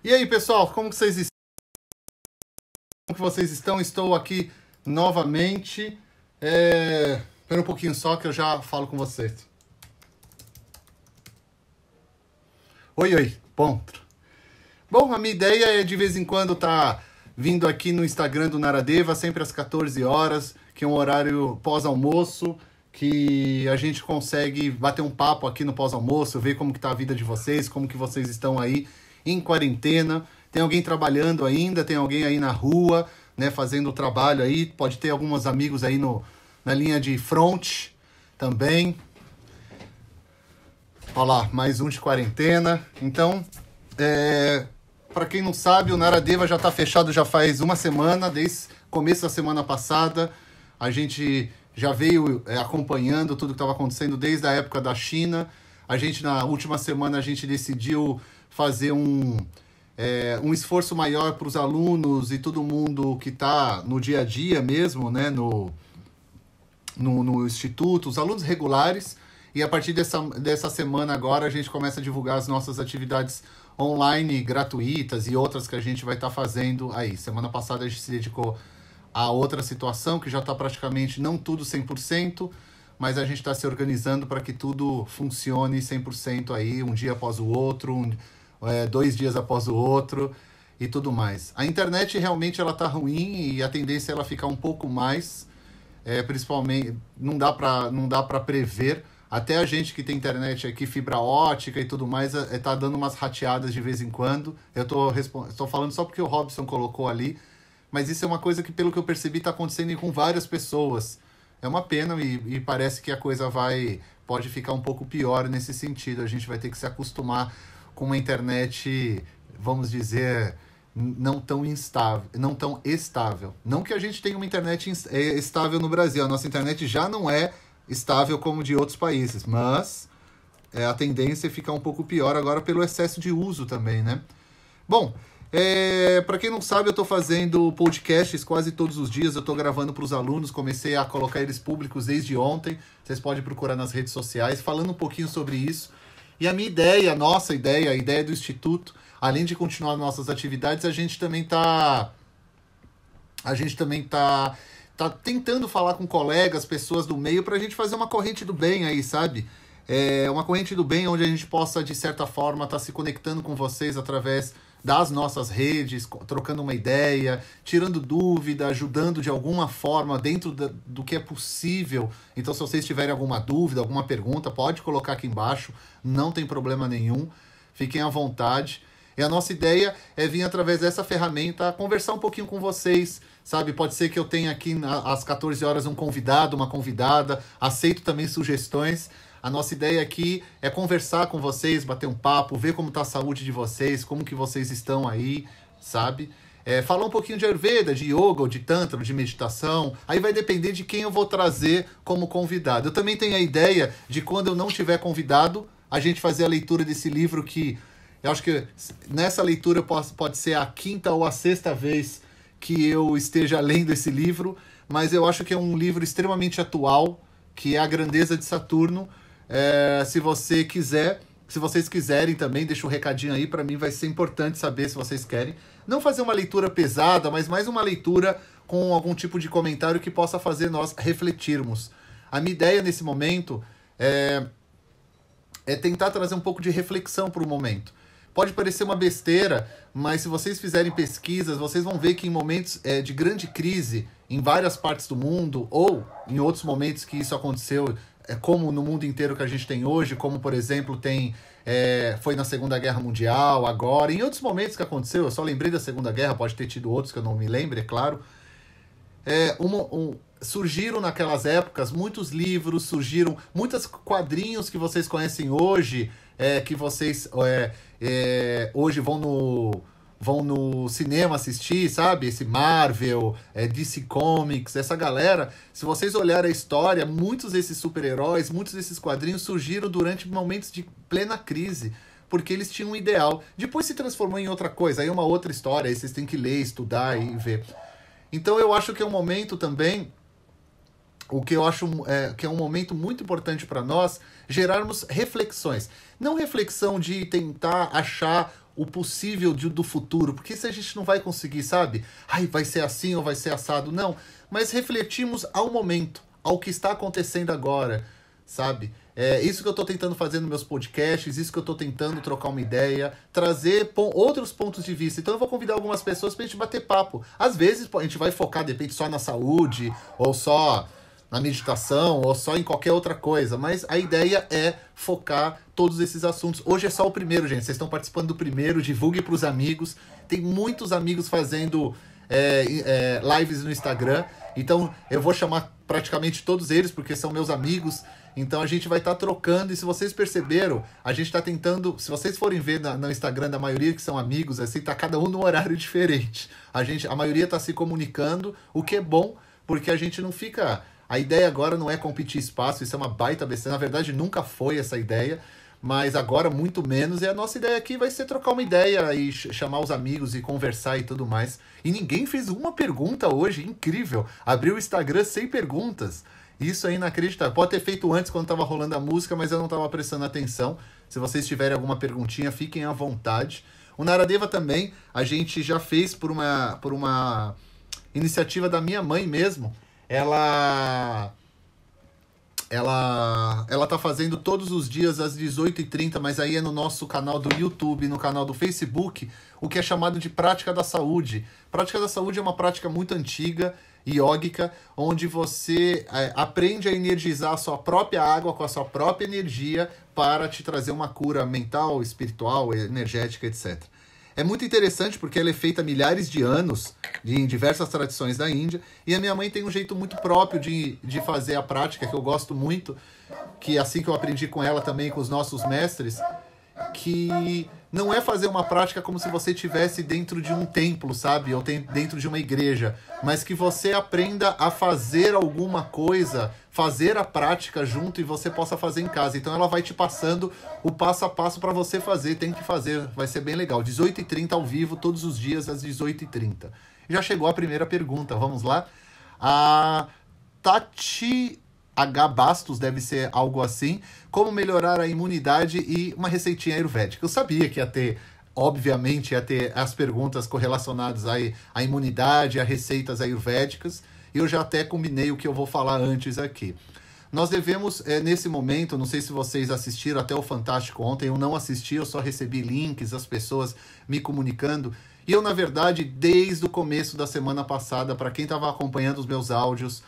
E aí, pessoal, como que vocês estão? Como que vocês estão? Estou aqui novamente. Espera um pouquinho só que eu já falo com vocês. Oi. Bom, a minha ideia é de vez em quando tá vindo aqui no Instagram do Naradeva, sempre às 14 horas, que é um horário pós-almoço, que a gente consegue bater um papo aqui no pós-almoço, ver como que tá a vida de vocês, como que vocês estão aí em quarentena. Tem alguém trabalhando ainda, tem alguém aí na rua, né, fazendo o trabalho aí, pode ter alguns amigos aí na linha de front também. Olha lá, mais um de quarentena. Então, para quem não sabe, o Naradeva já está fechado já faz uma semana, desde o começo da semana passada. A gente já veio acompanhando tudo que estava acontecendo desde a época da China. Na última semana, a gente decidiu fazer um esforço maior para os alunos e todo mundo que está no dia a dia mesmo, né, no instituto, os alunos regulares. E a partir dessa semana agora a gente começa a divulgar as nossas atividades online gratuitas e outras que a gente vai estar fazendo aí. Semana passada a gente se dedicou a outra situação que já está praticamente, não tudo 100%, mas a gente está se organizando para que tudo funcione 100% aí, um dia após o outro, 2 dias após o outro e tudo mais. A internet realmente ela tá ruim e a tendência é ela ficar um pouco mais, principalmente, não dá para prever. Até a gente que tem internet aqui, fibra ótica e tudo mais, tá dando umas rateadas de vez em quando. Eu tô falando só porque o Robson colocou ali, mas isso é uma coisa que, pelo que eu percebi, tá acontecendo com várias pessoas. É uma pena e parece que a coisa pode ficar um pouco pior nesse sentido. A gente vai ter que se acostumar com uma internet, vamos dizer, não tão estável. Não que a gente tenha uma internet estável no Brasil. A nossa internet já não é estável como de outros países, mas a tendência é ficar um pouco pior agora pelo excesso de uso também, né? Bom, para quem não sabe, eu estou fazendo podcasts quase todos os dias, eu estou gravando para os alunos, comecei a colocar eles públicos desde ontem, vocês podem procurar nas redes sociais, falando um pouquinho sobre isso. E a minha ideia, a nossa ideia, a ideia do Instituto, além de continuar nossas atividades, a gente também tá tentando falar com colegas, pessoas do meio, para a gente fazer uma corrente do bem aí, sabe? Uma corrente do bem onde a gente possa, de certa forma, estar se conectando com vocês através das nossas redes, trocando uma ideia, tirando dúvida, ajudando de alguma forma dentro do que é possível. Então, se vocês tiverem alguma dúvida, alguma pergunta, pode colocar aqui embaixo, não tem problema nenhum, fiquem à vontade. E a nossa ideia é vir através dessa ferramenta conversar um pouquinho com vocês, sabe? Pode ser que eu tenha aqui às 14 horas um convidado, uma convidada, aceito também sugestões. A nossa ideia aqui é conversar com vocês, bater um papo, ver como está a saúde de vocês, como que vocês estão aí, sabe? Falar um pouquinho de Ayurveda, de Yoga, ou de Tantra, de meditação. Aí vai depender de quem eu vou trazer como convidado. Eu também tenho a ideia de, quando eu não tiver convidado, a gente fazer a leitura desse livro que... Eu acho que nessa leitura pode ser a 5ª ou a 6ª vez que eu esteja lendo esse livro, mas eu acho que é um livro extremamente atual, que é A Grandeza de Saturno. Se vocês quiserem também, deixa um recadinho aí, para mim vai ser importante saber se vocês querem. Não fazer uma leitura pesada, mas mais uma leitura com algum tipo de comentário que possa fazer nós refletirmos. A minha ideia nesse momento é tentar trazer um pouco de reflexão para o momento. Pode parecer uma besteira, mas se vocês fizerem pesquisas, vocês vão ver que em momentos de grande crise, em várias partes do mundo, ou em outros momentos que isso aconteceu, como no mundo inteiro que a gente tem hoje, como, por exemplo, foi na Segunda Guerra Mundial, agora, em outros momentos que aconteceu, eu só lembrei da Segunda Guerra, pode ter tido outros que eu não me lembro, é claro. Surgiram naquelas épocas muitos livros, surgiram muitos quadrinhos que vocês conhecem hoje, que vocês hoje vão no cinema assistir, sabe? Esse Marvel, DC Comics, essa galera. Se vocês olharem a história, muitos desses super-heróis, muitos desses quadrinhos surgiram durante momentos de plena crise, porque eles tinham um ideal. Depois se transformou em outra coisa, aí é uma outra história, aí vocês têm que ler, estudar e ver. Então eu acho que é um momento também, o que eu acho que é um momento muito importante para nós, gerarmos reflexões. Não reflexão de tentar achar o possível do futuro, porque isso a gente não vai conseguir, sabe? Ai, vai ser assim ou vai ser assado, não. Mas refletimos ao momento, ao que está acontecendo agora, sabe? É isso que eu estou tentando fazer nos meus podcasts, isso que eu estou tentando trocar uma ideia, trazer outros pontos de vista. Então eu vou convidar algumas pessoas para a gente bater papo. Às vezes a gente vai focar, de repente, só na saúde, ou só na meditação, ou só em qualquer outra coisa. Mas a ideia é focar todos esses assuntos. Hoje é só o primeiro, gente. Vocês estão participando do primeiro, divulgue para os amigos. Tem muitos amigos fazendo lives no Instagram. Então eu vou chamar praticamente todos eles, porque são meus amigos. Então a gente vai estar trocando, e se vocês perceberam, a gente está tentando, se vocês forem ver no Instagram da maioria que são amigos, assim, tá cada um num horário diferente. A maioria está se comunicando, o que é bom, porque a gente não fica... A ideia agora não é competir espaço, isso é uma baita besteira, na verdade nunca foi essa ideia, mas agora muito menos, e a nossa ideia aqui vai ser trocar uma ideia e chamar os amigos e conversar e tudo mais. E ninguém fez uma pergunta hoje, incrível, abriu o Instagram sem perguntas. Isso é inacreditável. Pode ter feito antes quando estava rolando a música, mas eu não estava prestando atenção. Se vocês tiverem alguma perguntinha, fiquem à vontade. O Naradeva também, a gente já fez por uma iniciativa da minha mãe mesmo. Ela tá fazendo todos os dias às 18h30, mas aí é no nosso canal do YouTube, no canal do Facebook, o que é chamado de Prática da Saúde. Prática da Saúde é uma prática muito antiga, iógica, onde você aprende a energizar a sua própria água com a sua própria energia para te trazer uma cura mental, espiritual, energética, etc. É muito interessante porque ela é feita há milhares de anos em diversas tradições da Índia, e a minha mãe tem um jeito muito próprio de fazer a prática, que eu gosto muito, que assim que eu aprendi com ela também, com os nossos mestres, que não é fazer uma prática como se você estivesse dentro de um templo, sabe? Ou dentro de uma igreja, mas que você aprenda a fazer alguma coisa, fazer a prática junto, e você possa fazer em casa. Então ela vai te passando o passo a passo para você fazer, tem que fazer, vai ser bem legal. 18h30 ao vivo, todos os dias às 18h30. Já chegou a primeira pergunta, vamos lá? A Tati H. Bastos, deve ser algo assim. Como melhorar a imunidade, e uma receitinha ayurvédica. Eu sabia que obviamente ia ter as perguntas correlacionadas à imunidade, a receitas ayurvédicas, e eu já até combinei o que eu vou falar antes aqui. Nós devemos, nesse momento, não sei se vocês assistiram até o Fantástico ontem, eu não assisti, eu só recebi links, as pessoas me comunicando, e eu, na verdade, desde o começo da semana passada, para quem estava acompanhando os meus áudios,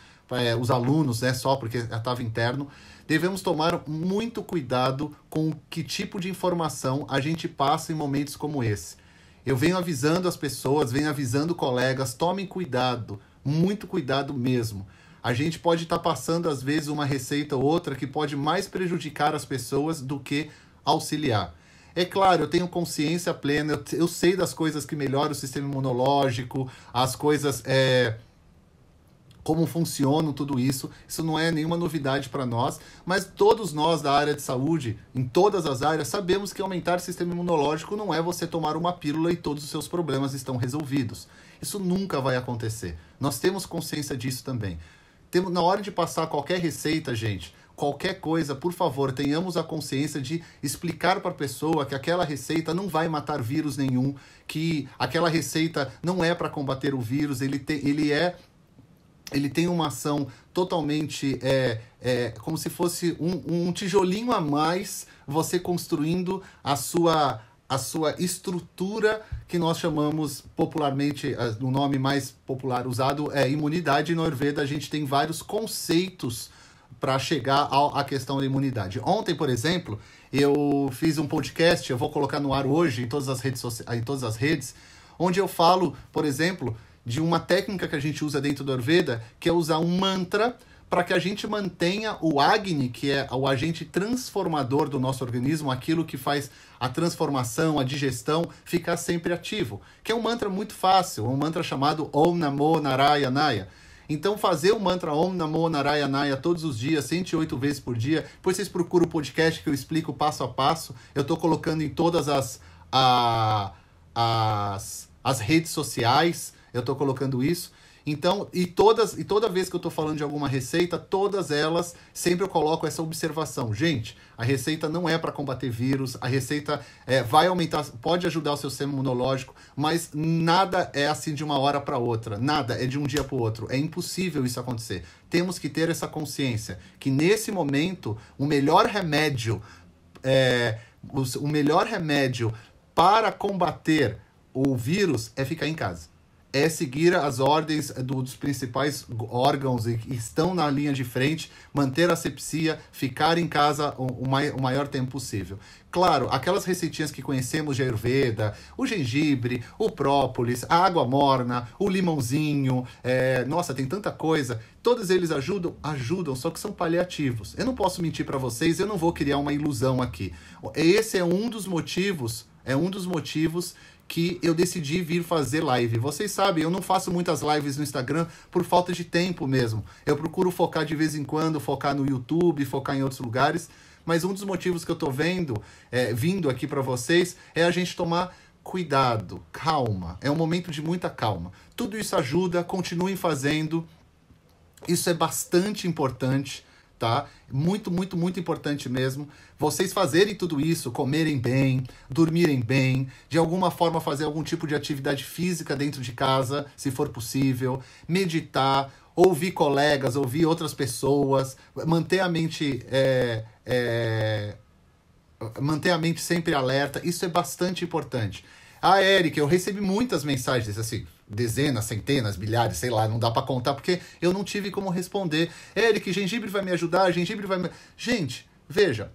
os alunos, só porque estava interno, devemos tomar muito cuidado com que tipo de informação a gente passa em momentos como esse. Eu venho avisando as pessoas, venho avisando colegas, tomem cuidado, muito cuidado mesmo. A gente pode estar passando, às vezes, uma receita ou outra que pode mais prejudicar as pessoas do que auxiliar. É claro, eu tenho consciência plena, eu sei das coisas que melhoram o sistema imunológico, as coisas... como funciona tudo isso não é nenhuma novidade para nós, mas todos nós da área de saúde, em todas as áreas, sabemos que aumentar o sistema imunológico não é você tomar uma pílula e todos os seus problemas estão resolvidos. Isso nunca vai acontecer. Nós temos consciência disso também. Na hora de passar qualquer receita, gente, qualquer coisa, por favor, tenhamos a consciência de explicar para a pessoa que aquela receita não vai matar vírus nenhum, que aquela receita não é para combater o vírus, ele tem uma ação totalmente, como se fosse um tijolinho a mais, você construindo a sua estrutura, que nós chamamos popularmente, o nome mais popular usado é imunidade. No Ayurveda a gente tem vários conceitos para chegar à questão da imunidade. Ontem, por exemplo, eu fiz um podcast, eu vou colocar no ar hoje em todas as redes, onde eu falo, por exemplo, de uma técnica que a gente usa dentro do Ayurveda, que é usar um mantra para que a gente mantenha o Agni, que é o agente transformador do nosso organismo, aquilo que faz a transformação, a digestão, ficar sempre ativo. Que é um mantra muito fácil, um mantra chamado Om Namo Narayanaya. Então, fazer o mantra Om Namo Narayanaya todos os dias, 108 vezes por dia. Depois vocês procuram o podcast que eu explico passo a passo. Eu estou colocando em todas as redes sociais, eu estou colocando isso. Então, e toda vez que eu tô falando de alguma receita, todas elas, sempre eu coloco essa observação. Gente, a receita não é para combater vírus, a receita vai aumentar, pode ajudar o seu sistema imunológico, mas nada é assim de uma hora para outra, nada é de um dia para o outro. É impossível isso acontecer. Temos que ter essa consciência que nesse momento o melhor remédio para combater o vírus é ficar em casa. É seguir as ordens dos principais órgãos que estão na linha de frente, manter a asepsia, ficar em casa o maior tempo possível. Claro, aquelas receitinhas que conhecemos de Ayurveda, o gengibre, o própolis, a água morna, o limãozinho, nossa, tem tanta coisa. Todos eles ajudam, só que são paliativos. Eu não posso mentir para vocês, eu não vou criar uma ilusão aqui. Esse é um dos motivos que eu decidi vir fazer live. Vocês sabem, eu não faço muitas lives no Instagram por falta de tempo mesmo. Eu procuro focar de vez em quando, focar no YouTube, focar em outros lugares. Mas um dos motivos que eu tô vindo aqui para vocês é a gente tomar cuidado, calma. É um momento de muita calma. Tudo isso ajuda, continuem fazendo. Isso é bastante importante, tá? Muito, muito, muito importante mesmo. Vocês fazerem tudo isso, comerem bem, dormirem bem, de alguma forma fazer algum tipo de atividade física dentro de casa, se for possível, meditar, ouvir colegas, ouvir outras pessoas, manter a mente sempre alerta. Isso é bastante importante. Ah, Eric, eu recebi muitas mensagens, assim, dezenas, centenas, milhares, sei lá, não dá pra contar, porque eu não tive como responder. Eric, gengibre vai me ajudar, gengibre vai me... Gente, veja,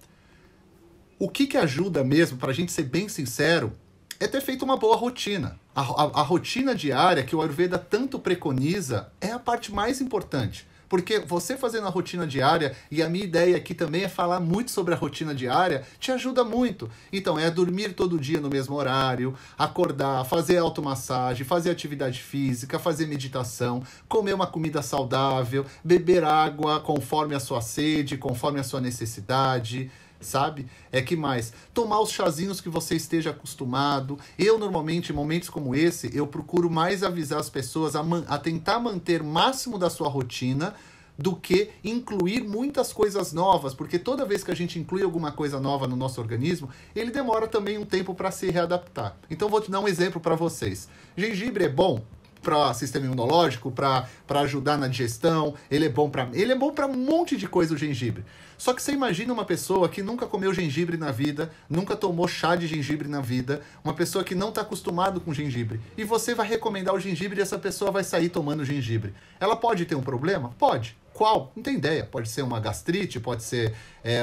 o que ajuda mesmo, pra gente ser bem sincero, é ter feito uma boa rotina. A rotina diária que o Ayurveda tanto preconiza é a parte mais importante. Porque você fazendo a rotina diária, e a minha ideia aqui também é falar muito sobre a rotina diária, te ajuda muito. Então, é dormir todo dia no mesmo horário, acordar, fazer automassagem, fazer atividade física, fazer meditação, comer uma comida saudável, beber água conforme a sua sede, conforme a sua necessidade, sabe? Que mais? Tomar os chazinhos que você esteja acostumado. Eu, normalmente, em momentos como esse, eu procuro mais avisar as pessoas a tentar manter o máximo da sua rotina do que incluir muitas coisas novas, porque toda vez que a gente inclui alguma coisa nova no nosso organismo, ele demora também um tempo para se readaptar. Então, vou te dar um exemplo para vocês. Gengibre é bom para sistema imunológico, para ajudar na digestão, ele é bom para um monte de coisa, o gengibre. Só que você imagina uma pessoa que nunca comeu gengibre na vida, nunca tomou chá de gengibre na vida, uma pessoa que não está acostumado com gengibre, e você vai recomendar o gengibre e essa pessoa vai sair tomando gengibre. Ela pode ter um problema? Pode. Qual? Não tem ideia. Pode ser uma gastrite, pode ser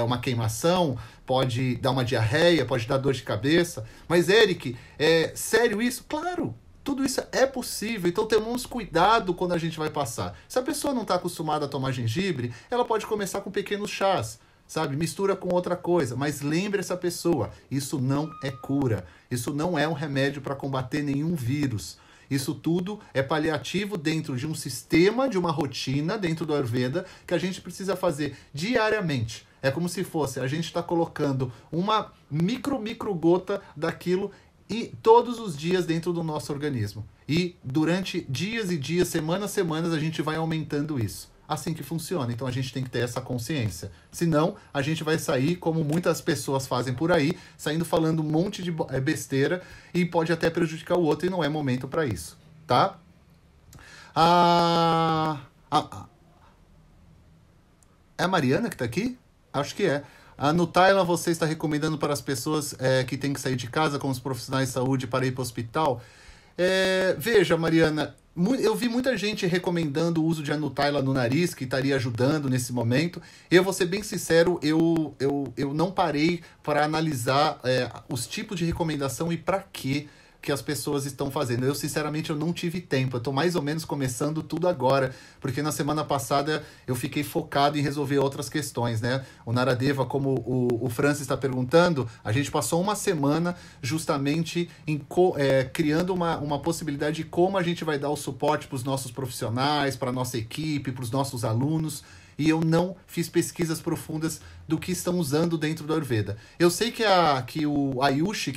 uma queimação, pode dar uma diarreia, pode dar dor de cabeça. Mas, Eric, é sério isso? Claro! Tudo isso é possível, então temos cuidado quando a gente vai passar. Se a pessoa não está acostumada a tomar gengibre, ela pode começar com pequenos chás, sabe? Mistura com outra coisa, mas lembre essa pessoa, isso não é cura, isso não é um remédio para combater nenhum vírus. Isso tudo é paliativo dentro de um sistema, de uma rotina dentro do Ayurveda que a gente precisa fazer diariamente. É como se fosse, a gente está colocando uma micro gota daquilo e todos os dias dentro do nosso organismo. E durante dias e dias, semanas, a gente vai aumentando isso. Assim que funciona. Então a gente tem que ter essa consciência. Senão, a gente vai sair, como muitas pessoas fazem por aí, saindo falando um monte de besteira e pode até prejudicar o outro e não é momento para isso. Tá? É a Mariana que tá aqui? Acho que é. No Thailand, você está recomendando para as pessoas que têm que sair de casa, como os profissionais de saúde, para ir para o hospital? Veja, Mariana, eu vi muita gente recomendando o uso de Nutella no nariz, que estaria ajudando nesse momento. Eu vou ser bem sincero, eu não parei para analisar os tipos de recomendação e para que as pessoas estão fazendo. Eu, sinceramente, eu não tive tempo. Eu estou mais ou menos começando tudo agora, porque na semana passada eu fiquei focado em resolver outras questões, né? O Naradeva, como o Francis está perguntando, a gente passou uma semana justamente criando uma possibilidade de como a gente vai dar o suporte para os nossos profissionais, para a nossa equipe, para os nossos alunos. e eu não fiz pesquisas profundas do que estão usando dentro do Ayurveda. Eu sei que o Ayush,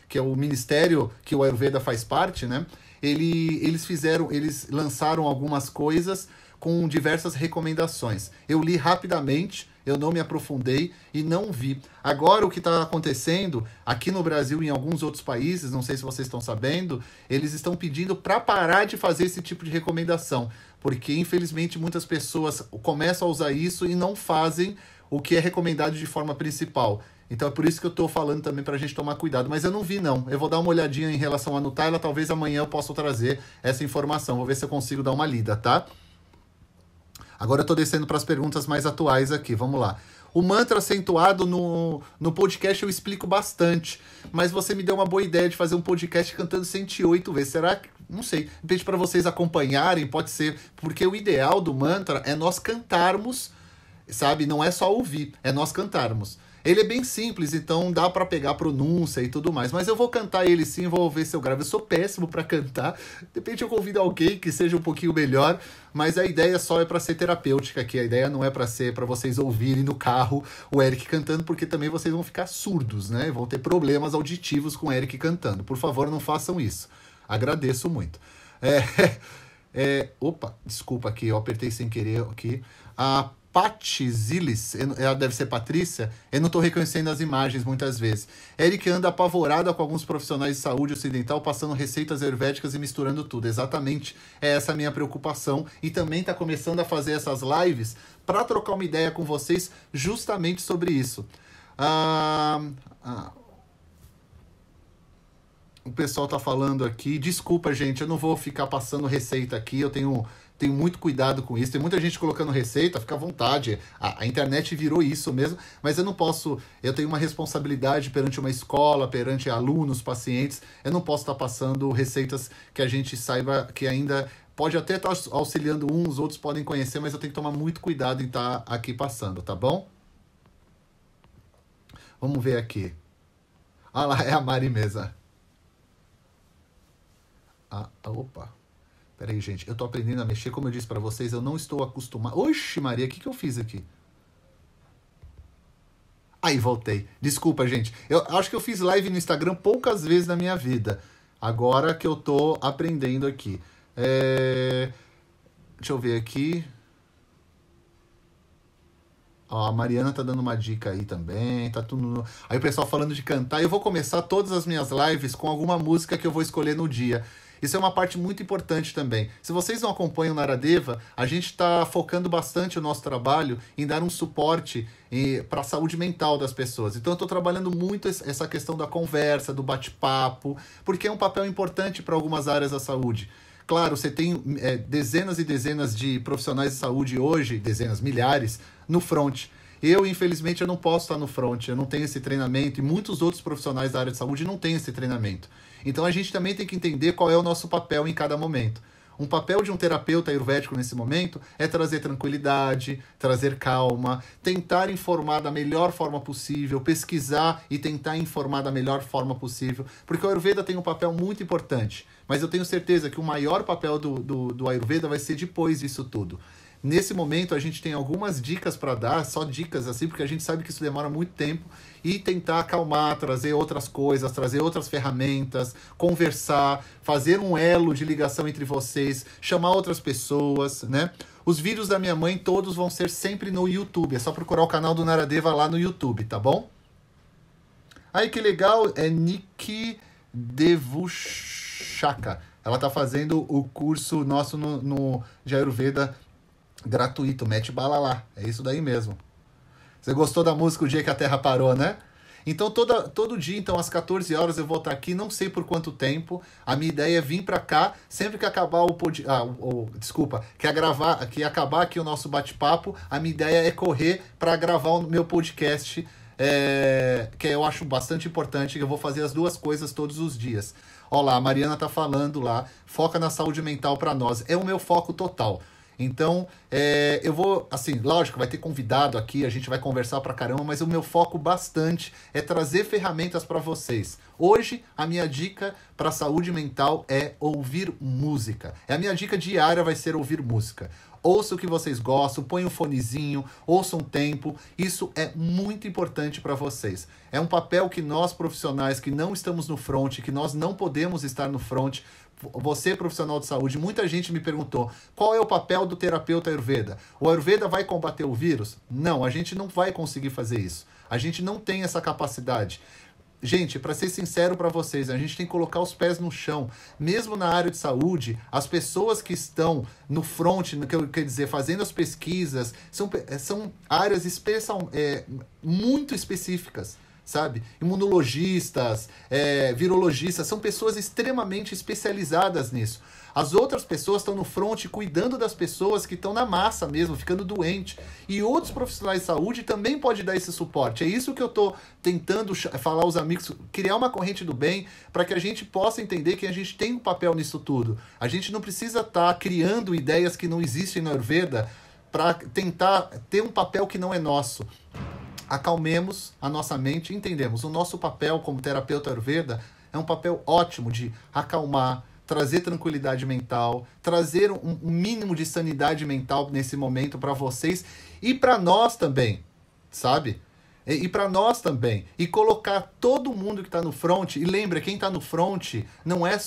que é o ministério que o Ayurveda faz parte, né? Eles lançaram algumas coisas com diversas recomendações. Eu li rapidamente, eu não me aprofundei e não vi. Agora o que está acontecendo aqui no Brasil e em alguns outros países, não sei se vocês estão sabendo, eles estão pedindo para parar de fazer esse tipo de recomendação, porque infelizmente muitas pessoas começam a usar isso e não fazem o que é recomendado de forma principal. Então é por isso que eu estou falando também para a gente tomar cuidado. Mas eu não vi, não. Eu vou dar uma olhadinha em relação à Nutella, talvez amanhã eu possa trazer essa informação. Vou ver se eu consigo dar uma lida, tá? Agora eu estou descendo para as perguntas mais atuais aqui, vamos lá. O mantra acentuado no podcast eu explico bastante, mas você me deu uma boa ideia de fazer um podcast cantando 108 vezes. Será que... Não sei. De repente para vocês acompanharem, pode ser, porque o ideal do mantra é nós cantarmos, sabe? Não é só ouvir, é nós cantarmos. Ele é bem simples, então dá pra pegar a pronúncia e tudo mais. Mas eu vou cantar ele sim, vou ver se eu gravo. Eu sou péssimo pra cantar. De repente eu convido alguém que seja um pouquinho melhor. Mas a ideia só é pra ser terapêutica aqui. A ideia não é pra ser pra vocês ouvirem no carro o Eric cantando, porque também vocês vão ficar surdos, né? Vão ter problemas auditivos com o Eric cantando. Por favor, não façam isso. Agradeço muito. Opa, desculpa aqui, eu apertei sem querer aqui. A Pati Zilis, ela deve ser Patrícia, eu não estou reconhecendo as imagens muitas vezes. Eric anda apavorada com alguns profissionais de saúde ocidental passando receitas ayurvédicas e misturando tudo. Exatamente, é essa a minha preocupação. E também está começando a fazer essas lives para trocar uma ideia com vocês justamente sobre isso. O pessoal tá falando aqui, desculpa gente, eu não vou ficar passando receita aqui, eu tenho muito cuidado com isso, tem muita gente colocando receita, fica à vontade, a internet virou isso mesmo, mas eu não posso, eu tenho uma responsabilidade perante uma escola, perante alunos, pacientes, eu não posso estar passando receitas que a gente saiba que ainda pode até estar auxiliando uns, outros podem conhecer, mas eu tenho que tomar muito cuidado em estar aqui passando, tá bom? Vamos ver aqui. Ah lá, é a Mari Mesa. Opa. Peraí, gente. Eu tô aprendendo a mexer. Como eu disse pra vocês, eu não estou acostumado. Oxe, Maria, o que eu fiz aqui? Aí, voltei. Desculpa, gente. Eu acho que eu fiz live no Instagram poucas vezes na minha vida. Agora que eu tô aprendendo aqui. Deixa eu ver aqui. Ó, a Mariana tá dando uma dica aí também. Tá tudo... Aí o pessoal falando de cantar. Eu vou começar todas as minhas lives com alguma música que eu vou escolher no dia. Isso é uma parte muito importante também. Se vocês não acompanham o Naradeva, a gente está focando bastante o nosso trabalho em dar um suporte para a saúde mental das pessoas. Então eu estou trabalhando muito essa questão da conversa, do bate-papo, porque é um papel importante para algumas áreas da saúde. Claro, você tem dezenas e dezenas de profissionais de saúde hoje, dezenas, milhares, no front. Eu, infelizmente, eu não posso estar no front, eu não tenho esse treinamento, e muitos outros profissionais da área de saúde não têm esse treinamento. Então a gente também tem que entender qual é o nosso papel em cada momento. Um papel de um terapeuta ayurvédico nesse momento é trazer tranquilidade, trazer calma, tentar informar da melhor forma possível, pesquisar e tentar informar da melhor forma possível, porque o Ayurveda tem um papel muito importante, mas eu tenho certeza que o maior papel do Ayurveda vai ser depois disso tudo. Nesse momento a gente tem algumas dicas para dar, só dicas assim, porque a gente sabe que isso demora muito tempo, e tentar acalmar, trazer outras coisas, trazer outras ferramentas, conversar, fazer um elo de ligação entre vocês, chamar outras pessoas, né? Os vídeos da minha mãe todos vão ser sempre no YouTube, é só procurar o canal do Naradeva lá no YouTube, tá bom? Aí que legal, é Niki Devushaka. Ela tá fazendo o curso nosso no de Ayurveda gratuito, mete bala lá, é isso daí mesmo. Você gostou da música O Dia que a Terra Parou, né? Então todo dia, então às 14 horas eu vou estar aqui, não sei por quanto tempo. A minha ideia é vir para cá, sempre que acabar que acabar aqui o nosso bate-papo, a minha ideia é correr para gravar o meu podcast, que eu acho bastante importante, que eu vou fazer as duas coisas todos os dias. Olha lá, a Mariana tá falando lá, foca na saúde mental para nós. É o meu foco total. Então, eu vou, assim, lógico, vai ter convidado aqui, a gente vai conversar pra caramba, mas o meu foco bastante é trazer ferramentas para vocês. Hoje, a minha dica para a saúde mental é ouvir música. A minha dica diária vai ser ouvir música. Ouça o que vocês gostam, põe um fonezinho, ouça um tempo. Isso é muito importante para vocês. É um papel que nós, profissionais, que não estamos no front, que nós não podemos estar no front, você, profissional de saúde, muita gente me perguntou qual é o papel do terapeuta Ayurveda. O Ayurveda vai combater o vírus? Não, a gente não vai conseguir fazer isso. A gente não tem essa capacidade. Gente, para ser sincero para vocês, a gente tem que colocar os pés no chão. Mesmo na área de saúde, as pessoas que estão no front, quer dizer, fazendo as pesquisas, são áreas muito específicas, sabe? Imunologistas, virologistas, são pessoas extremamente especializadas nisso. As outras pessoas estão no front cuidando das pessoas que estão na massa mesmo, ficando doente. E outros profissionais de saúde também podem dar esse suporte. É isso que eu estou tentando falar aos amigos, criar uma corrente do bem para que a gente possa entender que a gente tem um papel nisso tudo. A gente não precisa estar criando ideias que não existem na Ayurveda para tentar ter um papel que não é nosso. Acalmemos a nossa mente e entendemos. O nosso papel como terapeuta Ayurveda é um papel ótimo de acalmar, trazer tranquilidade mental, trazer um mínimo de sanidade mental nesse momento para vocês e para nós também, sabe? E para nós também. E colocar todo mundo que está no front, e lembra, quem está no front não é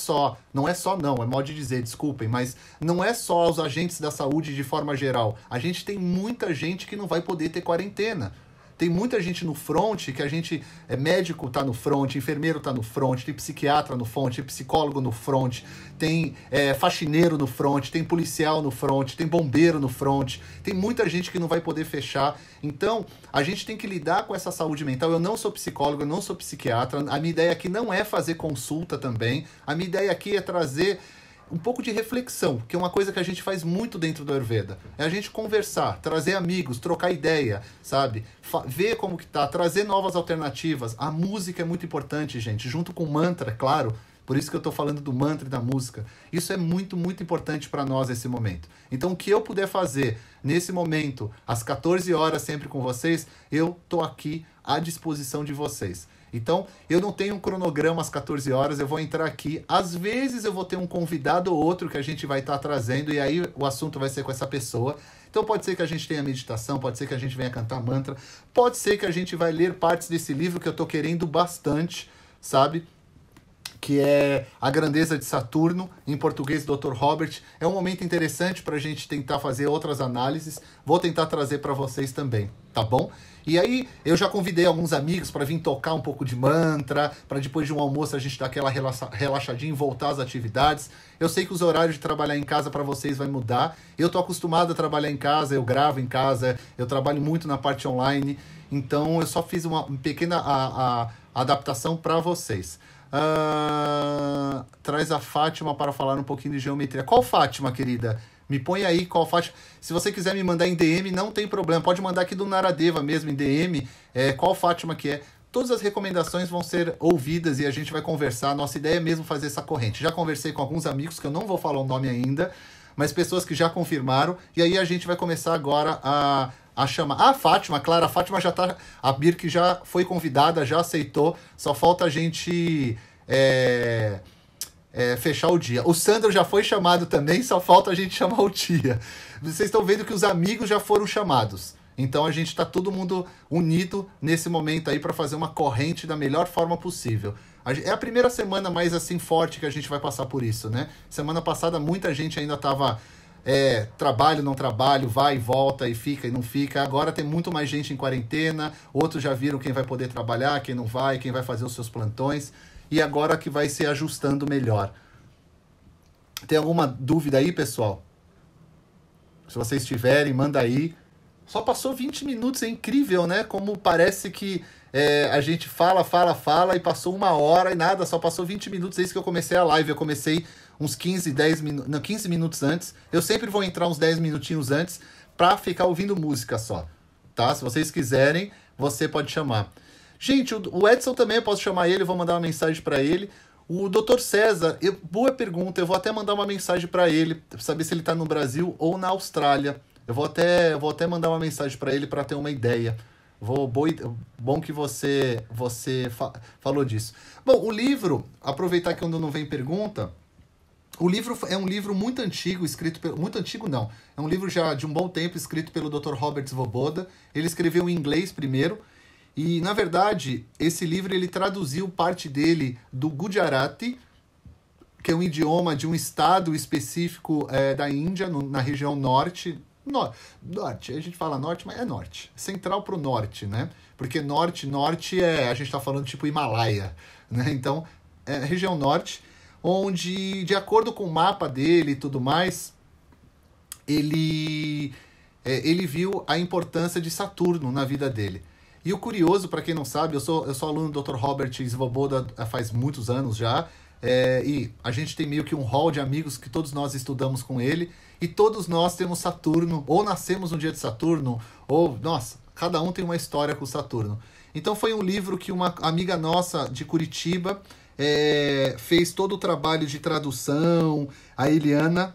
modo de dizer, desculpem, mas não é só os agentes da saúde de forma geral. A gente tem muita gente que não vai poder ter quarentena. Tem muita gente no front, que a gente, médico tá no front, enfermeiro tá no front, tem psiquiatra no front, tem psicólogo no front, tem faxineiro no front, tem policial no front, tem bombeiro no front, tem muita gente que não vai poder fechar. Então, a gente tem que lidar com essa saúde mental. Eu não sou psicólogo, eu não sou psiquiatra, a minha ideia aqui não é fazer consulta também, a minha ideia aqui é trazer um pouco de reflexão, que é uma coisa que a gente faz muito dentro do Ayurveda. É a gente conversar, trazer amigos, trocar ideia, sabe? Ver como que tá, trazer novas alternativas. A música é muito importante, gente, junto com o mantra, claro. Por isso que eu tô falando do mantra e da música. Isso é muito, muito importante para nós nesse momento. Então, o que eu puder fazer nesse momento, às 14 horas sempre com vocês, eu tô aqui à disposição de vocês. Então, eu não tenho um cronograma às 14 horas, eu vou entrar aqui. Às vezes eu vou ter um convidado ou outro que a gente vai estar trazendo e aí o assunto vai ser com essa pessoa. Então pode ser que a gente tenha meditação, pode ser que a gente venha cantar mantra, pode ser que a gente vai ler partes desse livro que eu estou querendo bastante, sabe? Que é A Grandeza de Saturno, em português, Dr. Robert. É um momento interessante para a gente tentar fazer outras análises. Vou tentar trazer para vocês também, tá bom? E aí, eu já convidei alguns amigos para vir tocar um pouco de mantra, para depois de um almoço a gente dar aquela relaxadinha e voltar às atividades. Eu sei que os horários de trabalhar em casa para vocês vai mudar. Eu tô acostumado a trabalhar em casa, eu gravo em casa, eu trabalho muito na parte online. Então, eu só fiz uma pequena adaptação para vocês. Traz a Fátima para falar um pouquinho de geometria. Qual Fátima, querida? Me põe aí qual Fátima. Se você quiser me mandar em DM, não tem problema. Pode mandar aqui do Naradeva mesmo, em DM. Qual Fátima que é. Todas as recomendações vão ser ouvidas e a gente vai conversar. Nossa ideia é mesmo fazer essa corrente. Já conversei com alguns amigos, que eu não vou falar o nome ainda, mas pessoas que já confirmaram. E aí a gente vai começar agora a chamar. Ah, Fátima, claro, a Fátima já tá. A Birk já foi convidada, já aceitou. Só falta a gente fechar o dia. O Sandro já foi chamado também, só falta a gente chamar o dia. Vocês estão vendo que os amigos já foram chamados. Então a gente está todo mundo unido nesse momento aí para fazer uma corrente da melhor forma possível. É a primeira semana mais assim forte que a gente vai passar por isso, né? Semana passada muita gente ainda estava trabalho, não trabalho, vai e volta e fica e não fica. Agora tem muito mais gente em quarentena, outros já viram quem vai poder trabalhar, quem não vai, quem vai fazer os seus plantões. E agora que vai se ajustando melhor. Tem alguma dúvida aí, pessoal? Se vocês tiverem, manda aí. Só passou 20 minutos, é incrível, né? Como parece que a gente fala e passou 1 hora e nada, só passou 20 minutos. É isso que eu comecei a live. Eu comecei uns 15 minutos antes. Eu sempre vou entrar uns 10 minutinhos antes pra ficar ouvindo música só, tá? Se vocês quiserem, você pode chamar. Gente, o Edson também eu posso chamar ele, vou mandar uma mensagem para ele. O Dr. César, boa pergunta, eu vou até mandar uma mensagem para ele, pra saber se ele está no Brasil ou na Austrália. Eu vou até mandar uma mensagem para ele para ter uma ideia. Bom que você falou disso. Bom, o livro, aproveitar que quando não vem pergunta, o livro é um livro muito antigo, escrito pelo... Muito antigo não, é um livro já de um bom tempo, escrito pelo Dr. Robert Svoboda. Ele escreveu em inglês primeiro, e na verdade, esse livro ele traduziu parte dele do Gujarati, que é um idioma de um estado específico da Índia, na região norte. Norte, a gente fala norte, mas é norte. Central pro norte, né? Porque norte a gente tá falando tipo Himalaia, né? Então, é região norte, onde, de acordo com o mapa dele e tudo mais, ele viu a importância de Saturno na vida dele. E o curioso, para quem não sabe, eu sou aluno do Dr. Robert Svoboda faz muitos anos já, e a gente tem meio que um hall de amigos que todos nós estudamos com ele, e todos nós temos Saturno, ou nascemos no dia de Saturno, ou, nossa, cada um tem uma história com Saturno. Então foi um livro que uma amiga nossa de Curitiba fez todo o trabalho de tradução, a Eliane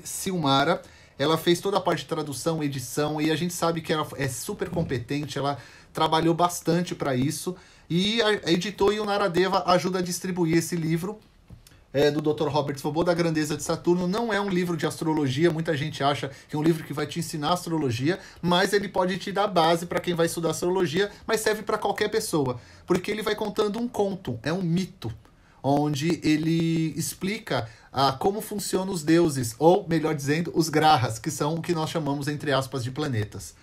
Silmara, ela fez toda a parte de tradução, edição, e a gente sabe que ela é super competente, ela trabalhou bastante para isso, e a editora Yonaradeva ajuda a distribuir esse livro do Dr. Robert Svoboda, A Grandeza de Saturno. Não é um livro de astrologia, muita gente acha que é um livro que vai te ensinar astrologia, mas ele pode te dar base para quem vai estudar astrologia, mas serve para qualquer pessoa, porque ele vai contando um conto, é um mito, onde ele explica como funcionam os deuses, ou melhor dizendo, os grahas, que são o que nós chamamos, entre aspas, de planetas.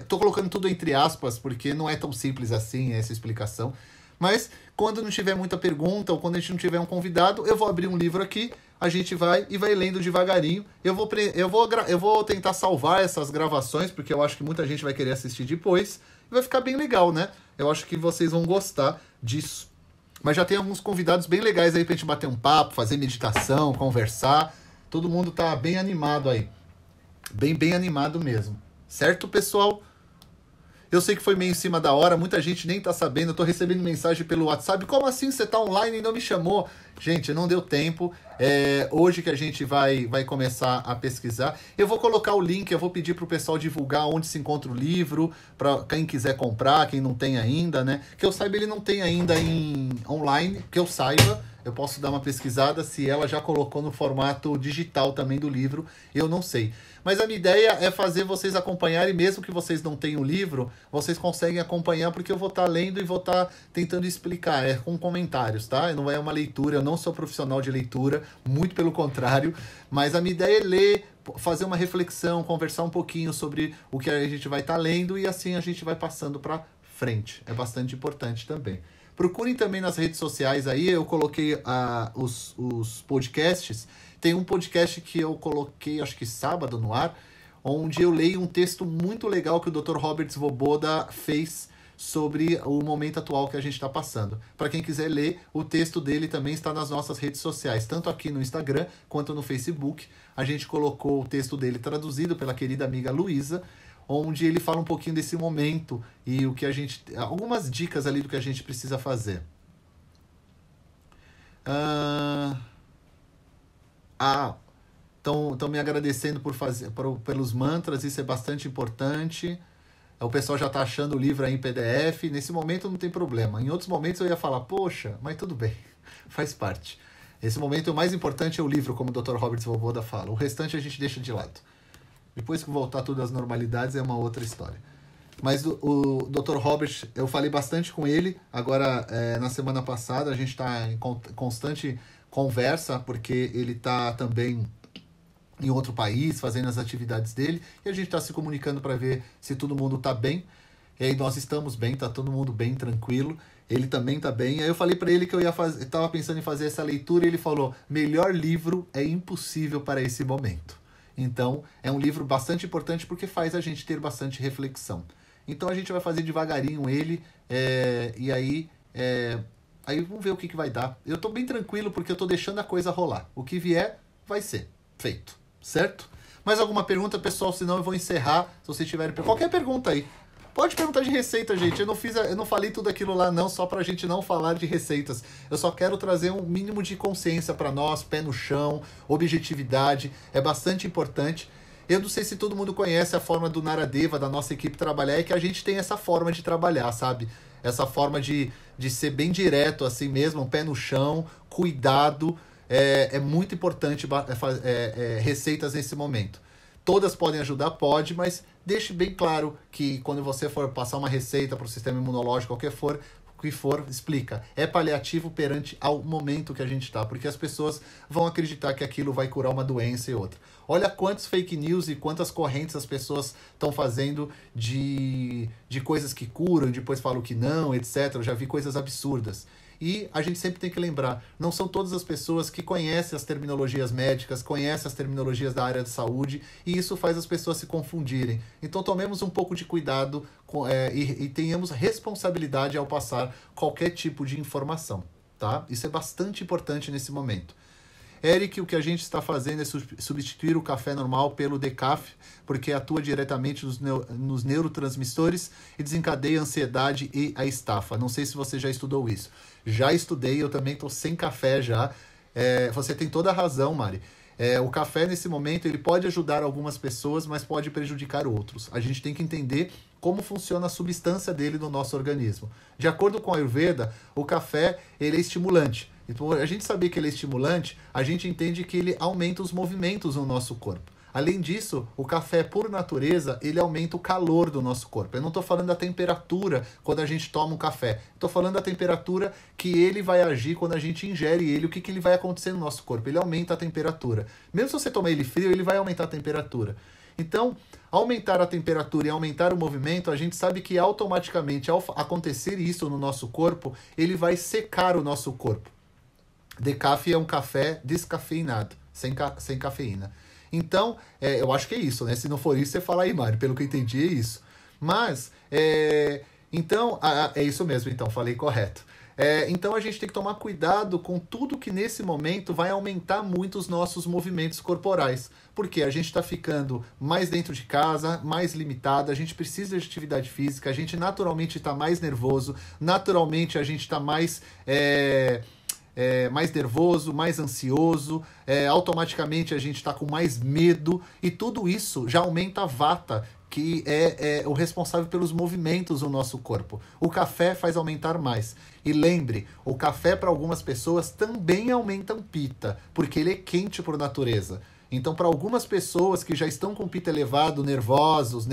Tô colocando tudo entre aspas, porque não é tão simples assim essa explicação. Mas quando não tiver muita pergunta, ou quando a gente não tiver um convidado, eu vou abrir um livro aqui, a gente vai lendo devagarinho. Eu vou tentar salvar essas gravações, porque eu acho que muita gente vai querer assistir depois. E vai ficar bem legal, né? Eu acho que vocês vão gostar disso. Mas já tem alguns convidados bem legais aí pra gente bater um papo, fazer meditação, conversar. Todo mundo tá bem animado aí. Bem animado mesmo. Certo, pessoal? Eu sei que foi meio em cima da hora, muita gente nem tá sabendo, eu tô recebendo mensagem pelo WhatsApp. Como assim você tá online e não me chamou? Gente, não deu tempo. Hoje que a gente vai começar a pesquisar. Eu vou colocar o link, eu vou pedir pro pessoal divulgar onde se encontra o livro, para quem quiser comprar, quem não tem ainda, né? Que eu saiba, ele não tem ainda em online, que eu saiba. Eu posso dar uma pesquisada se ela já colocou no formato digital também do livro, eu não sei. Mas a minha ideia é fazer vocês acompanharem, mesmo que vocês não tenham o livro, vocês conseguem acompanhar, porque eu vou estar lendo e vou estar tentando explicar, com comentários, tá? Não é uma leitura, eu não sou profissional de leitura, muito pelo contrário, mas a minha ideia é ler, fazer uma reflexão, conversar um pouquinho sobre o que a gente vai estar lendo, e assim a gente vai passando para frente. É bastante importante também. Procurem também nas redes sociais aí, eu coloquei os podcasts. Tem um podcast que eu coloquei, acho que sábado, no ar, onde eu leio um texto muito legal que o Dr. Robert Svoboda fez sobre o momento atual que a gente está passando. Para quem quiser ler, o texto dele também está nas nossas redes sociais, tanto aqui no Instagram quanto no Facebook. A gente colocou o texto dele traduzido pela querida amiga Luísa, onde ele fala um pouquinho desse momento e o que a gente... algumas dicas ali do que a gente precisa fazer. Estão me agradecendo pelos mantras, isso é bastante importante. O pessoal já está achando o livro aí em PDF. Nesse momento não tem problema. Em outros momentos eu ia falar, poxa, mas tudo bem, faz parte. Esse momento o mais importante é o livro, como o Dr. Robert Svoboda fala. O restante a gente deixa de lado. Depois que voltar tudo às normalidades é uma outra história. Mas o Dr. Robert, eu falei bastante com ele. Agora, na semana passada, a gente está em constante conversa, porque ele está também em outro país, fazendo as atividades dele. E a gente está se comunicando para ver se todo mundo está bem. E aí nós estamos bem, está todo mundo bem, tranquilo. Ele também está bem. Aí eu falei para ele que eu estava pensando em fazer essa leitura, e ele falou, melhor livro é impossível para esse momento. Então, é um livro bastante importante porque faz a gente ter bastante reflexão. Então, a gente vai fazer devagarinho ele, e aí vamos ver o que vai dar. Eu estou bem tranquilo porque eu estou deixando a coisa rolar. O que vier, vai ser feito, certo? Mais alguma pergunta, pessoal? Senão eu vou encerrar, se vocês tiverem qualquer pergunta aí. Pode perguntar de receita, gente. Eu não falei tudo aquilo lá, não, só pra gente não falar de receitas. Eu só quero trazer um mínimo de consciência para nós, pé no chão, objetividade. É bastante importante. Eu não sei se todo mundo conhece a forma do Naradeva, da nossa equipe trabalhar, é que a gente tem essa forma de trabalhar, sabe? Essa forma de ser bem direto, assim mesmo, um pé no chão, cuidado. É muito importante receitas nesse momento. Todas podem ajudar? Pode, mas deixe bem claro que quando você for passar uma receita para o sistema imunológico, qualquer que for, explica. É paliativo perante ao momento que a gente está, porque as pessoas vão acreditar que aquilo vai curar uma doença e outra. Olha quantos fake news e quantas correntes as pessoas estão fazendo de coisas que curam, depois falam que não, etc. Eu já vi coisas absurdas. E a gente sempre tem que lembrar, não são todas as pessoas que conhecem as terminologias médicas, conhecem as terminologias da área de saúde, e isso faz as pessoas se confundirem. Então tomemos um pouco de cuidado e tenhamos responsabilidade ao passar qualquer tipo de informação, tá? Isso é bastante importante nesse momento. Eric, o que a gente está fazendo é substituir o café normal pelo decaf, porque atua diretamente nos neurotransmissores e desencadeia a ansiedade e a estafa. Não sei se você já estudou isso. Já estudei, eu também estou sem café já. Você tem toda a razão, Mari. O café, nesse momento, ele pode ajudar algumas pessoas, mas pode prejudicar outros. A gente tem que entender como funciona a substância dele no nosso organismo. De acordo com a Ayurveda, o café ele é estimulante. Então, a gente saber que ele é estimulante, a gente entende que ele aumenta os movimentos no nosso corpo. Além disso, o café, por natureza, ele aumenta o calor do nosso corpo. Eu não estou falando da temperatura quando a gente toma um café. Estou falando da temperatura que ele vai agir quando a gente ingere ele. O que ele vai acontecer no nosso corpo? Ele aumenta a temperatura. Mesmo se você tomar ele frio, ele vai aumentar a temperatura. Então, aumentar a temperatura e aumentar o movimento, a gente sabe que automaticamente, ao acontecer isso no nosso corpo, ele vai secar o nosso corpo. Decaf é um café descafeinado, sem cafeína. Então, eu acho que é isso, né? Se não for isso, você fala aí, Mário. Pelo que eu entendi, é isso. Mas, então, é isso mesmo, então, falei correto. Então, a gente tem que tomar cuidado com tudo que, nesse momento, vai aumentar muito os nossos movimentos corporais. Porque a gente está ficando mais dentro de casa, mais limitado, a gente precisa de atividade física, a gente naturalmente está mais nervoso, naturalmente a gente está mais nervoso, mais ansioso, automaticamente a gente está com mais medo, e tudo isso já aumenta a vata, que é o responsável pelos movimentos no nosso corpo. O café faz aumentar mais. E lembre, o café para algumas pessoas também aumenta o pita, porque ele é quente por natureza. Então, para algumas pessoas que já estão com pita elevado, nervosas,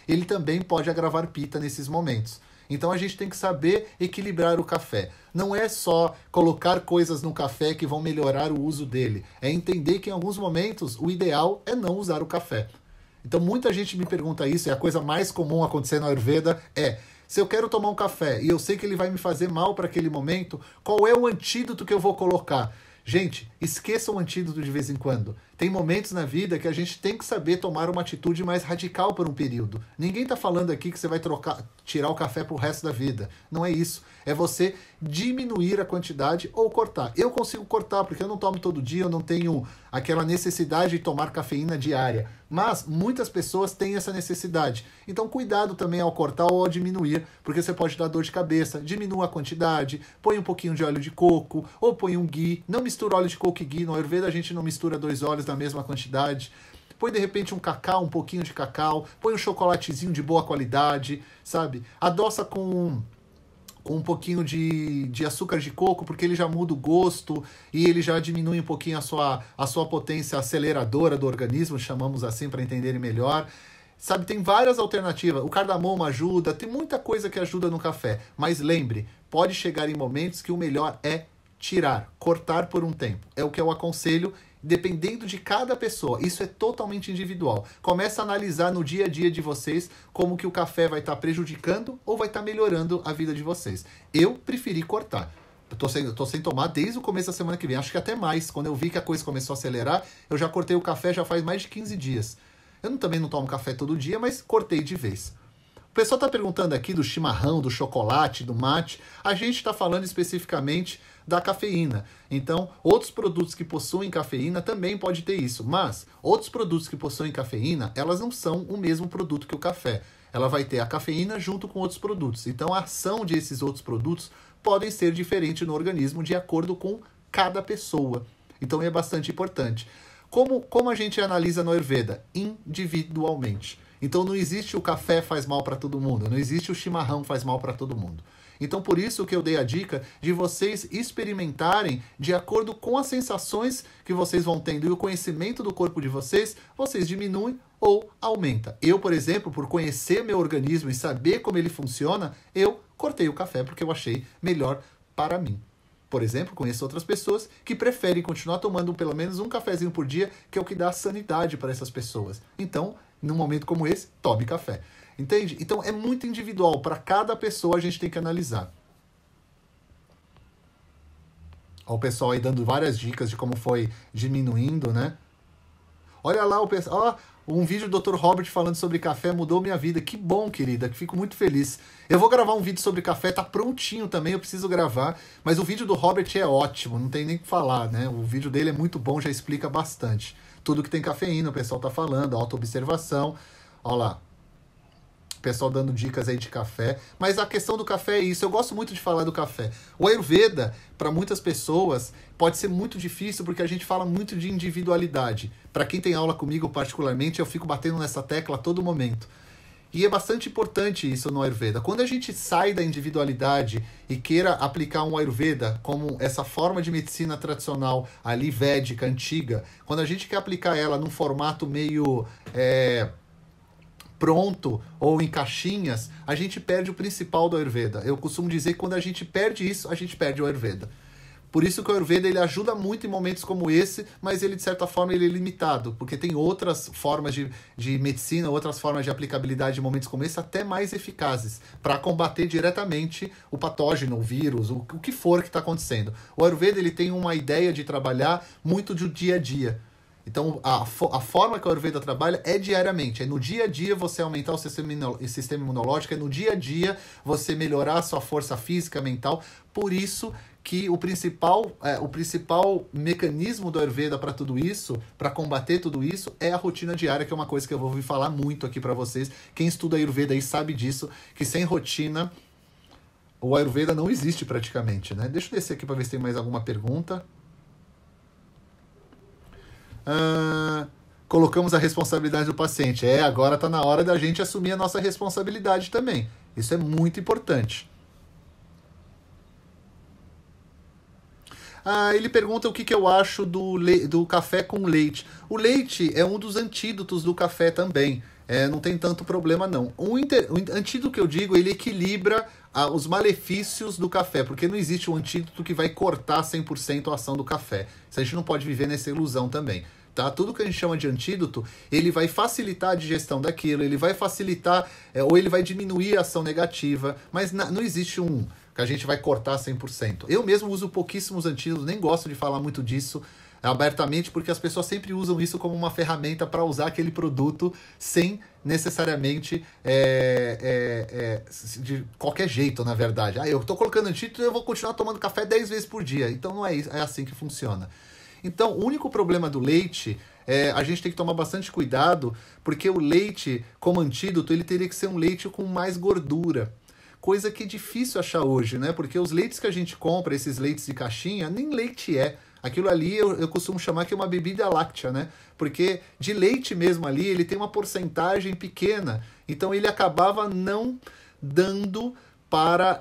ele também pode agravar pita nesses momentos. Então a gente tem que saber equilibrar o café. Não é só colocar coisas no café que vão melhorar o uso dele. É entender que em alguns momentos o ideal é não usar o café. Então muita gente me pergunta isso, e a coisa mais comum acontecer na Ayurveda se eu quero tomar um café e eu sei que ele vai me fazer mal para aquele momento, qual é o antídoto que eu vou colocar? Gente, esqueça o antídoto de vez em quando. Tem momentos na vida que a gente tem que saber tomar uma atitude mais radical por um período. Ninguém está falando aqui que você vai tirar o café pro resto da vida. Não é isso. É você diminuir a quantidade ou cortar. Eu consigo cortar, porque eu não tomo todo dia, eu não tenho aquela necessidade de tomar cafeína diária. Mas muitas pessoas têm essa necessidade. Então cuidado também ao cortar ou ao diminuir, porque você pode dar dor de cabeça. Diminua a quantidade, põe um pouquinho de óleo de coco, ou põe um ghee. Não mistura óleo de coco e ghee. No Ayurveda a gente não mistura 2 óleos na mesma quantidade. Põe de repente um cacau, um pouquinho de cacau, põe um chocolatezinho de boa qualidade, sabe? Adoça com um pouquinho de açúcar de coco, porque ele já muda o gosto e ele já diminui um pouquinho a sua potência aceleradora do organismo, chamamos assim para entenderem melhor. Sabe, tem várias alternativas. O cardamomo ajuda, tem muita coisa que ajuda no café. Mas lembre, pode chegar em momentos que o melhor é tirar, cortar por um tempo. É o que eu aconselho, dependendo de cada pessoa. Isso é totalmente individual. Começa a analisar no dia a dia de vocês como que o café vai estar prejudicando ou vai estar melhorando a vida de vocês. Eu preferi cortar. Eu tô sem tomar desde o começo da semana que vem. Acho que até mais. Quando eu vi que a coisa começou a acelerar, eu já cortei o café já faz mais de 15 dias. Eu também não tomo café todo dia, mas cortei de vez. O pessoal está perguntando aqui do chimarrão, do chocolate, do mate. A gente está falando especificamente da cafeína. Então, outros produtos que possuem cafeína também pode ter isso. Mas, outros produtos que possuem cafeína, elas não são o mesmo produto que o café. Ela vai ter a cafeína junto com outros produtos. Então, a ação desses outros produtos podem ser diferente no organismo de acordo com cada pessoa. Então, é bastante importante. Como a gente analisa no Ayurveda? Individualmente. Então não existe o café faz mal para todo mundo, não existe o chimarrão faz mal para todo mundo. Então por isso que eu dei a dica de vocês experimentarem de acordo com as sensações que vocês vão tendo e o conhecimento do corpo de vocês, vocês diminuem ou aumenta. Eu, por exemplo, por conhecer meu organismo e saber como ele funciona, eu cortei o café porque eu achei melhor para mim. Por exemplo, conheço outras pessoas que preferem continuar tomando pelo menos um cafezinho por dia, que é o que dá sanidade para essas pessoas. Então, num momento como esse, tome café. Entende? Então, é muito individual. Para cada pessoa, a gente tem que analisar. Ó, o pessoal aí dando várias dicas de como foi diminuindo, né? Olha lá o pessoal... Um vídeo do Dr. Robert falando sobre café mudou minha vida. Que bom, querida. Fico muito feliz. Eu vou gravar um vídeo sobre café, tá prontinho também, eu preciso gravar. Mas o vídeo do Robert é ótimo, não tem nem o que falar, né? O vídeo dele é muito bom, já explica bastante. Tudo que tem cafeína, o pessoal tá falando, autoobservação. Olha lá. O pessoal dando dicas aí de café. Mas a questão do café é isso. Eu gosto muito de falar do café. O Ayurveda, para muitas pessoas, pode ser muito difícil porque a gente fala muito de individualidade. Para quem tem aula comigo particularmente, eu fico batendo nessa tecla a todo momento. E é bastante importante isso no Ayurveda. Quando a gente sai da individualidade e queira aplicar um Ayurveda como essa forma de medicina tradicional, ali védica, antiga, quando a gente quer aplicar ela num formato meio... pronto ou em caixinhas, a gente perde o principal do Ayurveda. Eu costumo dizer que quando a gente perde isso, a gente perde o Ayurveda. Por isso que o Ayurveda ele ajuda muito em momentos como esse, mas ele, de certa forma, ele é limitado, porque tem outras formas de medicina, outras formas de aplicabilidade em momentos como esse, até mais eficazes, para combater diretamente o patógeno, o vírus, o que for que está acontecendo. O Ayurveda ele tem uma ideia de trabalhar muito do dia a dia. Então, a forma que o Ayurveda trabalha é diariamente. É no dia a dia você aumentar o sistema imunológico, é no dia a dia você melhorar a sua força física, mental. Por isso que o principal mecanismo do Ayurveda para tudo isso, para combater tudo isso, é a rotina diária, que é uma coisa que eu vou ouvir falar muito aqui para vocês. Quem estuda Ayurveda aí sabe disso, que sem rotina o Ayurveda não existe praticamente, né? Deixa eu descer aqui para ver se tem mais alguma pergunta. Colocamos a responsabilidade do paciente. Agora está na hora da gente assumir a nossa responsabilidade também. Isso é muito importante. Ele pergunta o que eu acho do café com leite. O leite é um dos antídotos do café também. Não tem tanto problema não. O antídoto que eu digo, ele equilibra os malefícios do café, porque não existe um antídoto que vai cortar 100% a ação do café. Isso a gente não pode viver nessa ilusão também. Tá? Tudo que a gente chama de antídoto, ele vai facilitar a digestão daquilo, ele vai facilitar, ou ele vai diminuir a ação negativa, mas não existe um que a gente vai cortar 100%. Eu mesmo uso pouquíssimos antídotos, nem gosto de falar muito disso abertamente, porque as pessoas sempre usam isso como uma ferramenta para usar aquele produto sem necessariamente de qualquer jeito, na verdade. Eu estou colocando antídoto e eu vou continuar tomando café 10 vezes por dia. Então não é isso, é assim que funciona. Então, o único problema do leite, a gente tem que tomar bastante cuidado, porque o leite, como antídoto, ele teria que ser um leite com mais gordura. Coisa que é difícil achar hoje, né? Porque os leites que a gente compra, esses leites de caixinha, nem leite é. Aquilo ali eu costumo chamar que é uma bebida láctea, né? Porque de leite mesmo ali, ele tem uma porcentagem pequena. Então, ele acabava não dando para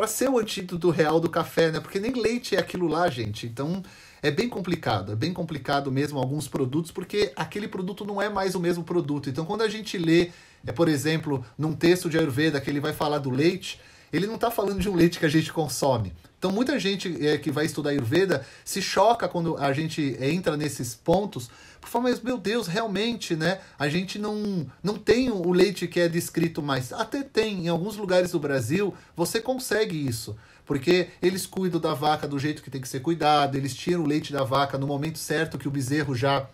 ser o antídoto real do café, né? Porque nem leite é aquilo lá, gente. Então, é bem complicado mesmo alguns produtos, porque aquele produto não é mais o mesmo produto. Então, quando a gente lê, por exemplo, num texto de Ayurveda que ele vai falar do leite, ele não está falando de um leite que a gente consome. Então, muita gente que vai estudar Ayurveda se choca quando a gente entra nesses pontos, porque fala, mas meu Deus, realmente, né? A gente não tem o leite que é descrito mais. Até tem, em alguns lugares do Brasil, você consegue isso. Porque eles cuidam da vaca do jeito que tem que ser cuidado, eles tiram o leite da vaca no momento certo que o bezerro já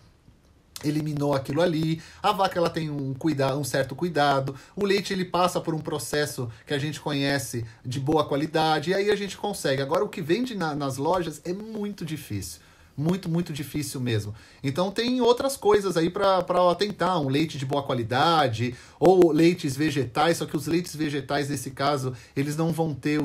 eliminou aquilo ali, a vaca ela tem um certo cuidado, o leite ele passa por um processo que a gente conhece de boa qualidade, e aí a gente consegue. Agora o que vende nas lojas é muito difícil, Muito, muito difícil mesmo. Então tem outras coisas aí para atentar, um leite de boa qualidade, ou leites vegetais, só que os leites vegetais, nesse caso, eles não vão ter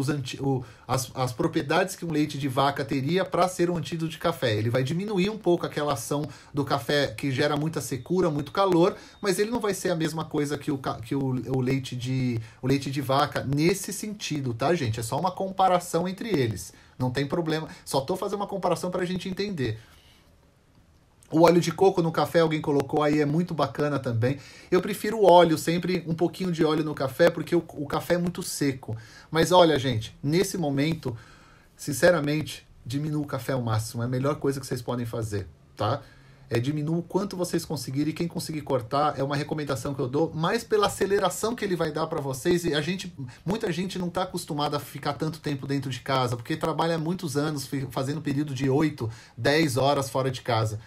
as propriedades que um leite de vaca teria para ser um antídoto de café. Ele vai diminuir um pouco aquela ação do café que gera muita secura, muito calor, mas ele não vai ser a mesma coisa que o leite de vaca nesse sentido, tá, gente? É só uma comparação entre eles. Não tem problema. Só tô fazendo uma comparação para a gente entender. O óleo de coco no café, alguém colocou aí, é muito bacana também. Eu prefiro o óleo, sempre um pouquinho de óleo no café, porque o café é muito seco. Mas olha, gente, nesse momento, sinceramente, diminua o café ao máximo. É a melhor coisa que vocês podem fazer, tá? Diminua o quanto vocês conseguirem, e quem conseguir cortar é uma recomendação que eu dou, mais pela aceleração que ele vai dar para vocês. E muita gente não está acostumada a ficar tanto tempo dentro de casa, porque trabalha muitos anos fazendo período de 8, 10 horas fora de casa.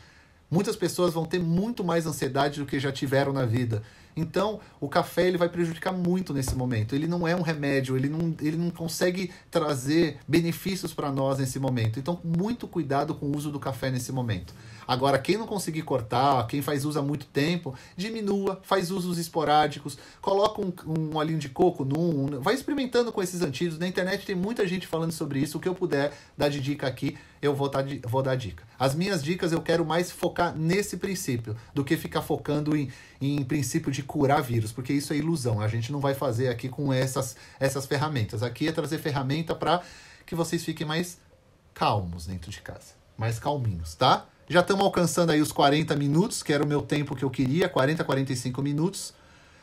Muitas pessoas vão ter muito mais ansiedade do que já tiveram na vida. Então, o café ele vai prejudicar muito nesse momento. Ele não é um remédio, ele não consegue trazer benefícios para nós nesse momento. Então, muito cuidado com o uso do café nesse momento. Agora, quem não conseguir cortar, quem faz uso há muito tempo, diminua, faz usos esporádicos, coloca um olhinho de coco vai experimentando com esses antídotos. Na internet tem muita gente falando sobre isso. O que eu puder dar de dica aqui, eu vou dar dica. As minhas dicas eu quero mais focar nesse princípio, do que ficar focando em princípio de curar vírus, porque isso é ilusão. A gente não vai fazer aqui com essas ferramentas. Aqui é trazer ferramenta para que vocês fiquem mais calmos dentro de casa, mais calminhos, tá? Já estamos alcançando aí os 40 minutos, que era o meu tempo que eu queria, 40, 45 minutos.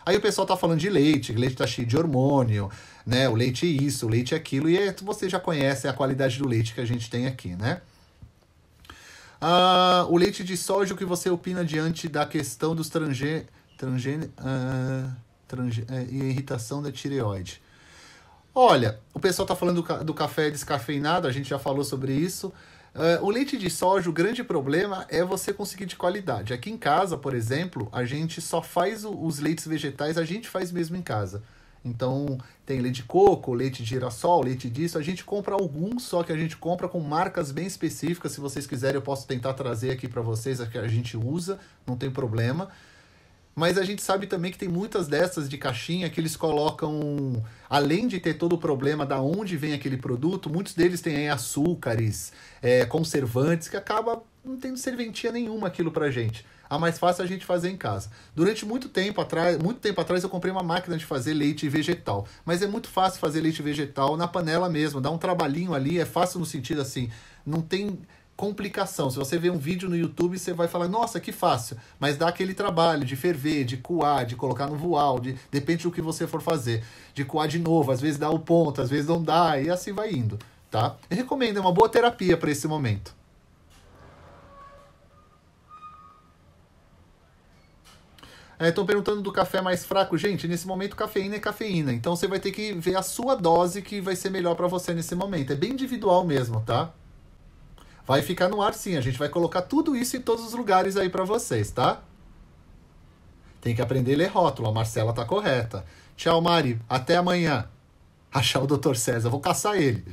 Aí o pessoal tá falando de leite tá cheio de hormônio, né? O leite é isso, o leite é aquilo, e você já conhece a qualidade do leite que a gente tem aqui, né? O leite de soja, o que você opina diante da questão dos e irritação da tireoide? Olha, o pessoal tá falando do café descafeinado, a gente já falou sobre isso. O leite de soja, o grande problema é você conseguir de qualidade. Aqui em casa, por exemplo, a gente só faz os leites vegetais, a gente faz mesmo em casa. Então, tem leite de coco, leite de girassol, leite disso. A gente compra alguns, só que a gente compra com marcas bem específicas. Se vocês quiserem, eu posso tentar trazer aqui para vocês, a que a gente usa, não tem problema. Mas a gente sabe também que tem muitas dessas de caixinha que eles colocam, além de ter todo o problema da onde vem aquele produto, muitos deles têm aí açúcares, conservantes, que acaba não tendo serventia nenhuma aquilo pra gente. A mais fácil é a gente fazer em casa. Durante muito tempo atrás eu comprei uma máquina de fazer leite vegetal. Mas é muito fácil fazer leite vegetal na panela mesmo, dá um trabalhinho ali, é fácil no sentido assim, não tem complicação. Se você vê um vídeo no YouTube, você vai falar, nossa, que fácil. Mas dá aquele trabalho de ferver, de coar, de colocar no voal, depende do que você for fazer. De coar de novo, às vezes dá o ponto, às vezes não dá, e assim vai indo, tá? Eu recomendo, é uma boa terapia para esse momento. Estão perguntando do café mais fraco. Gente, nesse momento cafeína é cafeína. Então você vai ter que ver a sua dose que vai ser melhor para você nesse momento. É bem individual mesmo, tá? Vai ficar no ar sim, a gente vai colocar tudo isso em todos os lugares aí pra vocês, tá? Tem que aprender a ler rótulo, a Marcela tá correta. Tchau, Mari, até amanhã. Achar o Dr. César, vou caçar ele.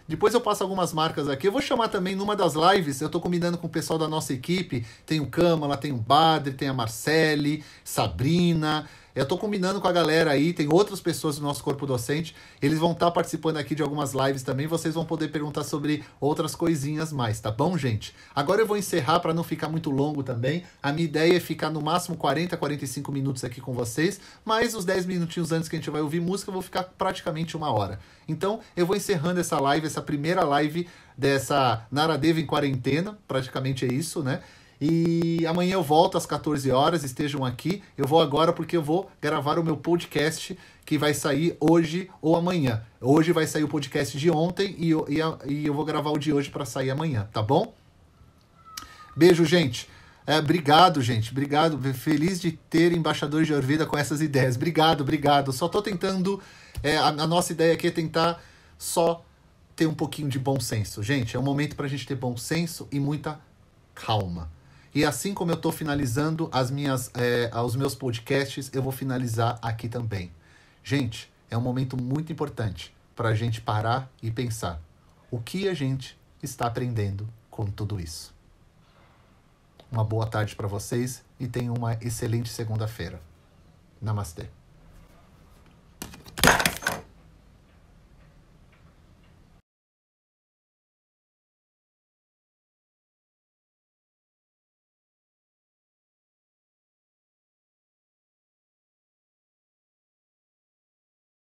Depois eu passo algumas marcas aqui. Eu vou chamar também numa das lives, eu tô combinando com o pessoal da nossa equipe. Tem o Câmara, tem o Badre, tem a Marcele, Sabrina. Eu tô combinando com a galera aí, tem outras pessoas do nosso corpo docente. Eles vão estar participando aqui de algumas lives também. Vocês vão poder perguntar sobre outras coisinhas mais, tá bom, gente? Agora eu vou encerrar para não ficar muito longo também. A minha ideia é ficar no máximo 40, 45 minutos aqui com vocês. Mas os 10 minutinhos antes que a gente vai ouvir música, eu vou ficar praticamente 1 hora. Então, eu vou encerrando essa live, essa primeira live dessa Naradeva em quarentena. Praticamente é isso, né? E amanhã eu volto às 14 horas, estejam aqui. Eu vou agora porque eu vou gravar o meu podcast que vai sair hoje ou amanhã. Hoje vai sair o podcast de ontem e eu vou gravar o de hoje para sair amanhã, tá bom? Beijo, gente. Obrigado, gente. Obrigado. Feliz de ter embaixador de Ayurveda com essas ideias. Obrigado, obrigado. Só tô tentando... a nossa ideia aqui é tentar só ter um pouquinho de bom senso. Gente, é um momento pra gente ter bom senso e muita calma. E assim como eu estou finalizando os meus podcasts, eu vou finalizar aqui também. Gente, é um momento muito importante para a gente parar e pensar. O que a gente está aprendendo com tudo isso. Uma boa tarde para vocês e tenham uma excelente segunda-feira. Namastê.